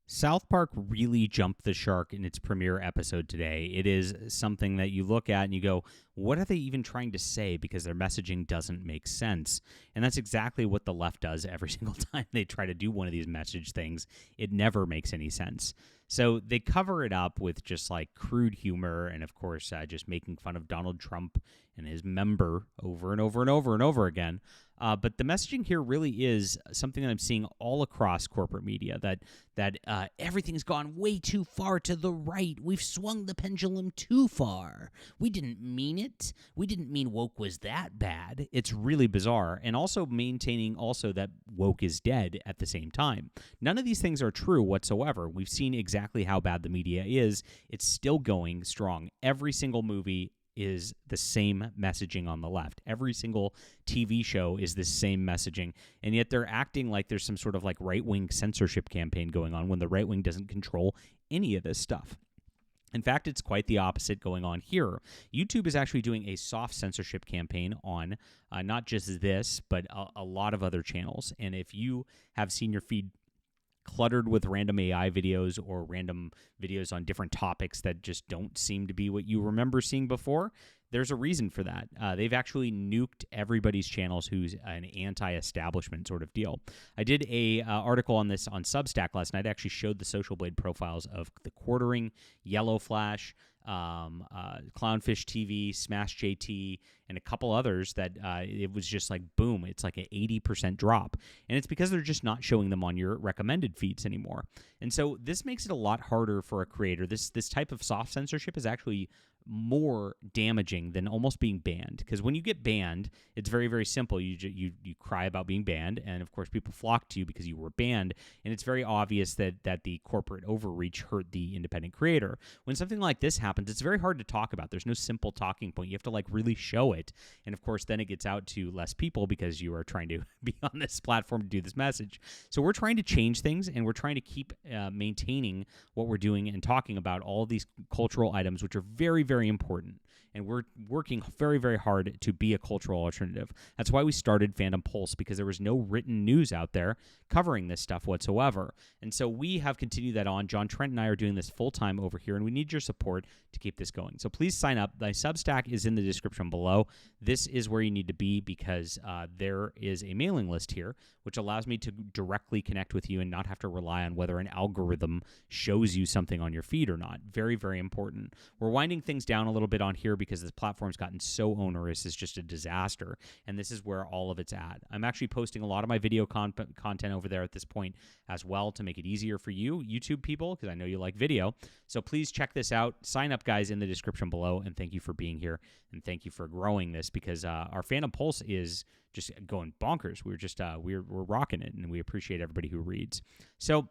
South Park really jumped the shark in its premiere episode today. It is something that you look at and you go, what are they even trying to say? Because their messaging doesn't make sense. And that's exactly what the left does every single time they try to do one of these message things. It never makes any sense. So they cover it up with just like crude humor and, of course, just making fun of Donald Trump and his member over and over and over and over again. But the messaging here really is something that I'm seeing all across corporate media, that everything's gone way too far to the right. We've swung the pendulum too far. We didn't mean it. We didn't mean woke was that bad. It's really bizarre. And also maintaining also that woke is dead at the same time. None of these things are true whatsoever. We've seen exactly how bad the media is. It's still going strong. Every single movie is the same messaging on the left. Every single TV show is the same messaging, and yet they're acting like there's some sort of like right-wing censorship campaign going on when the right wing doesn't control any of this stuff. In fact, it's quite the opposite going on here. YouTube is actually doing a soft censorship campaign on not just this, but a lot of other channels. And if you have seen your feed cluttered with random AI videos or random videos on different topics that just don't seem to be what you remember seeing before, there's a reason for that. They've actually nuked everybody's channels who's an anti-establishment sort of deal. I did a article on this on Substack last night. I actually showed the Social Blade profiles of The Quartering, Yellow Flash, Clownfish TV, Smash JT, and a couple others that it was just like, boom, it's like an 80% drop. And it's because they're just not showing them on your recommended feeds anymore. And so this makes it a lot harder for a creator. This type of soft censorship is actually more damaging than almost being banned, because when you get banned, it's very, very simple. You cry about being banned, and of course people flock to you because you were banned, and it's very obvious that the corporate overreach hurt the independent creator. When something like this happens, it's very hard to talk about. There's no simple talking point. You have to like really show it, and of course then it gets out to less people because you are trying to be on this platform to do this message. So we're trying to change things, and we're trying to keep maintaining what we're doing and talking about all of these cultural items, which are very, very important, and we're working very, very hard to be a cultural alternative. That's why we started Fandom Pulse, because there was no written news out there covering this stuff whatsoever. And so we have continued that on. John Trent and I are doing this full-time over here, and we need your support to keep this going. So please sign up. My Substack is in the description below. This is where you need to be, because there is a mailing list here, which allows me to directly connect with you and not have to rely on whether an algorithm shows you something on your feed or not. Very, very important. We're winding things down a little bit on here because this platform's gotten so onerous. It's just a disaster, and this is where all of it's at. I'm actually posting a lot of my video content over there at this point as well to make it easier for you, YouTube people, because I know you like video. So please check this out. Sign up, guys, in the description below, and thank you for being here, and thank you for growing this, because our Fandom Pulse is just going bonkers. We're just we're rocking it, and we appreciate everybody who reads. So,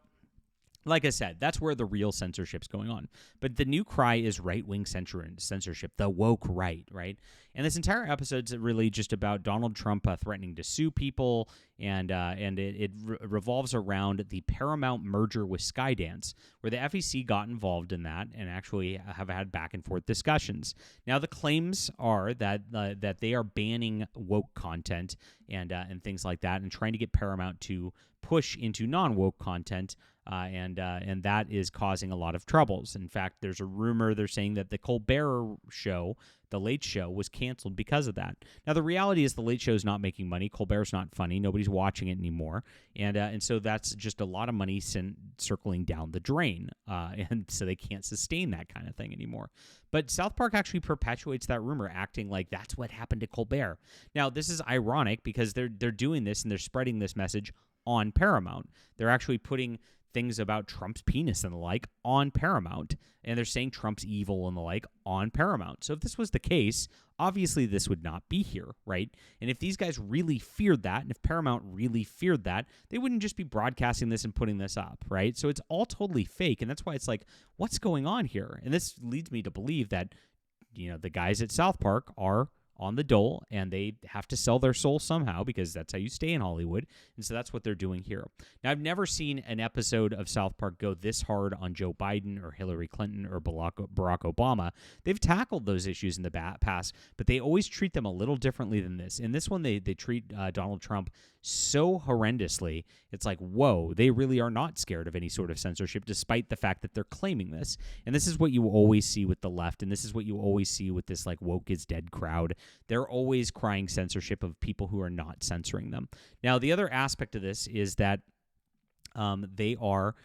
like I said, that's where the real censorship's going on. But the new cry is right-wing censorship, the woke right? And this entire episode's really just about Donald Trump threatening to sue people, and it revolves around the Paramount merger with Skydance, where the FEC got involved in that and actually have had back-and-forth discussions. Now, the claims are that they are banning woke content and things like that, and trying to get Paramount to push into non-woke content, and that is causing a lot of troubles. In fact, there's a rumor they're saying that the Colbert show, The Late Show, was canceled because of that. Now, the reality is The Late Show is not making money. Colbert's not funny. Nobody's watching it anymore, and so that's just a lot of money circling down the drain, and so they can't sustain that kind of thing anymore. But South Park actually perpetuates that rumor, acting like that's what happened to Colbert. Now, this is ironic because they're doing this and they're spreading this message on Paramount. They're actually putting things about Trump's penis and the like on Paramount, and they're saying Trump's evil and the like on Paramount. So if this was the case, obviously this would not be here, right? And if these guys really feared that, and if Paramount really feared that, they wouldn't just be broadcasting this and putting this up, right? So it's all totally fake, and that's why it's like, what's going on here? And this leads me to believe that, the guys at South Park are on the dole, and they have to sell their soul somehow because that's how you stay in Hollywood. And so that's what they're doing here. Now, I've never seen an episode of South Park go this hard on Joe Biden or Hillary Clinton or Barack Obama. They've tackled those issues in the past, but they always treat them a little differently than this. In this one, they treat Donald Trump so horrendously. It's like, whoa, they really are not scared of any sort of censorship, despite the fact that they're claiming this. And this is what you always see with the left, and this is what you always see with this like woke is dead crowd. They're always crying censorship of people who are not censoring them. Now, the other aspect of this is that they are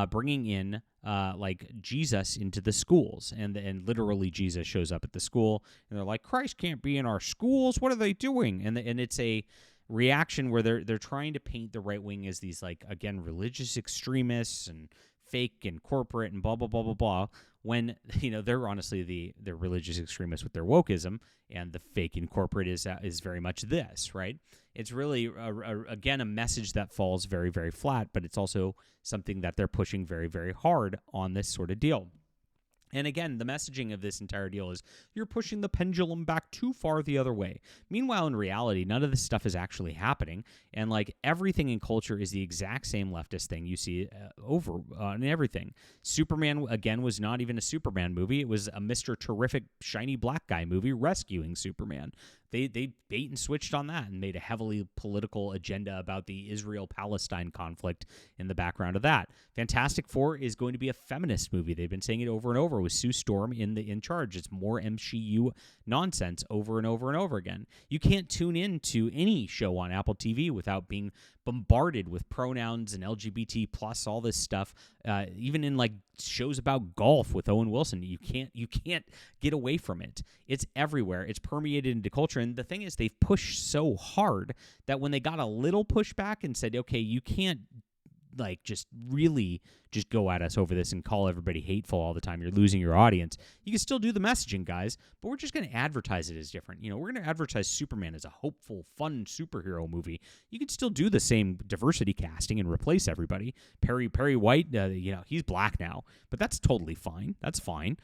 bringing in like Jesus into the schools, and literally Jesus shows up at the school, and they're like, Christ can't be in our schools. What are they doing? And it's a reaction where they're trying to paint the right wing as these, like, again, religious extremists and fake and corporate and blah blah blah blah blah, when they're honestly they're religious extremists with their wokeism, and the fake and corporate is very much this, right? It's really again a message that falls very, very flat, but it's also something that they're pushing very, very hard on this sort of deal. And again, the messaging of this entire deal is you're pushing the pendulum back too far the other way. Meanwhile, in reality, none of this stuff is actually happening. And like everything in culture is the exact same leftist thing you see over in everything. Superman, again, was not even a Superman movie. It was a Mr. Terrific shiny black guy movie rescuing Superman. They bait and switched on that and made a heavily political agenda about the Israel-Palestine conflict in the background of that. Fantastic Four is going to be a feminist movie. They've been saying it over and over with Sue Storm in charge. It's more MCU nonsense over and over and over again. You can't tune in to any show on Apple TV without being bombarded with pronouns and LGBT plus all this stuff. Even in like shows about golf with Owen Wilson, you can't get away from it. It's everywhere. It's permeated into culture. And the thing is, they've pushed so hard that when they got a little pushback and said, okay, you can't like just really just go at us over this and call everybody hateful all the time, you're losing your audience. You can still do the messaging, guys, but we're just going to advertise it as different. We're going to advertise Superman as a hopeful, fun superhero movie. You can still do the same diversity casting and replace everybody. Perry White, he's black now, but that's totally fine. That's fine.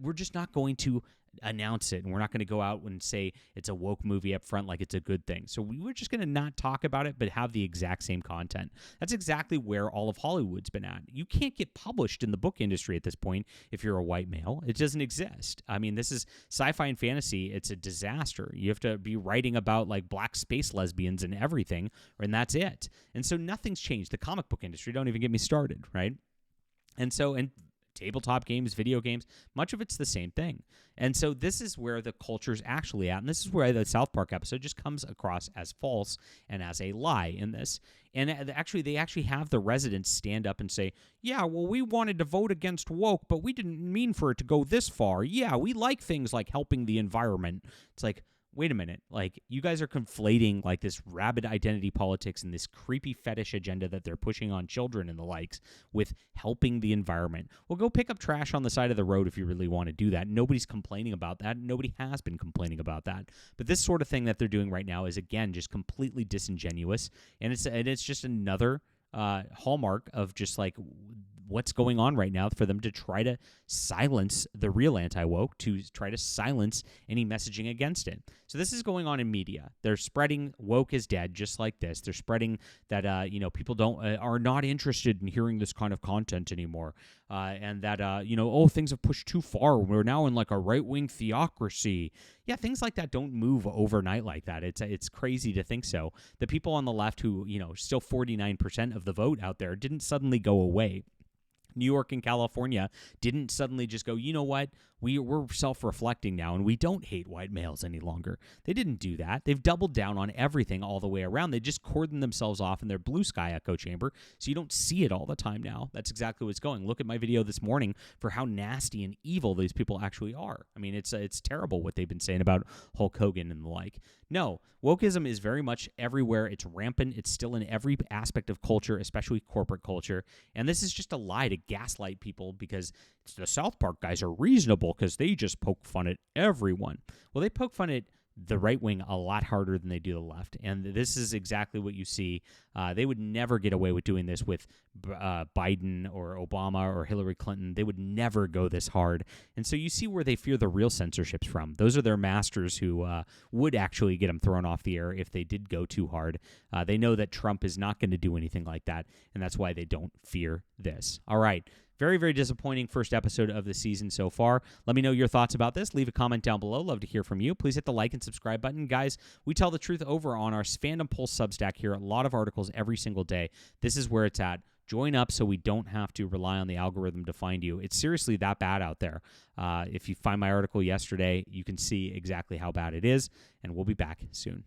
We're just not going to announce it, and we're not going to go out and say it's a woke movie up front like it's a good thing. So we're just going to not talk about it, but have the exact same content. That's exactly where all of Hollywood's been at. You can't get published in the book industry at this point if you're a white male. It doesn't exist. I mean, this is sci-fi and fantasy. It's a disaster. You have to be writing about like black space lesbians and everything, and that's it. And so nothing's changed. The comic book industry, don't even get me started, right? And tabletop games, video games, much of it's the same thing. And so this is where the culture's actually at, and this is where the South Park episode just comes across as false and as a lie in this. And they actually have the residents stand up and say, yeah, well, we wanted to vote against woke, but we didn't mean for it to go this far. Yeah, we like things like helping the environment. It's like, wait a minute, like you guys are conflating like this rabid identity politics and this creepy fetish agenda that they're pushing on children and the likes with helping the environment. Well, go pick up trash on the side of the road if you really want to do that. Nobody's complaining about that. Nobody has been complaining about that. But this sort of thing that they're doing right now is, again, just completely disingenuous, and it's just another hallmark of just like what's going on right now for them to try to silence the real anti-woke, to try to silence any messaging against it. So this is going on in media. They're spreading woke is dead just like this. They're spreading that people are not interested in hearing this kind of content anymore, and that things have pushed too far. We're now in like a right-wing theocracy. Yeah, things like that don't move overnight like that. It's crazy to think so. The people on the left who still 49% of the vote out there didn't suddenly go away. New York and California didn't suddenly just go, you know what, we're self-reflecting now and we don't hate white males any longer. They didn't do that. They've doubled down on everything all the way around. They just cordoned themselves off in their blue sky echo chamber so you don't see it all the time now. That's exactly what's going. Look at my video this morning for how nasty and evil these people actually are. I mean, it's terrible what they've been saying about Hulk Hogan and the like. No, wokeism is very much everywhere. It's rampant. It's still in every aspect of culture, especially corporate culture. And this is just a lie to gaslight people because the South Park guys are reasonable because they just poke fun at everyone. Well, they poke fun at the right wing a lot harder than they do the left. And this is exactly what you see. They would never get away with doing this with Biden or Obama or Hillary Clinton. They would never go this hard. And so you see where they fear the real censorships from. Those are their masters who would actually get them thrown off the air if they did go too hard. They know that Trump is not going to do anything like that, and that's why they don't fear this. All right. Very, very disappointing first episode of the season so far. Let me know your thoughts about this. Leave a comment down below. Love to hear from you. Please hit the like and subscribe button. Guys, we tell the truth over on our Fandom Pulse Substack here. A lot of articles every single day. This is where it's at. Join up so we don't have to rely on the algorithm to find you. It's seriously that bad out there. If you find my article yesterday, you can see exactly how bad it is, and we'll be back soon.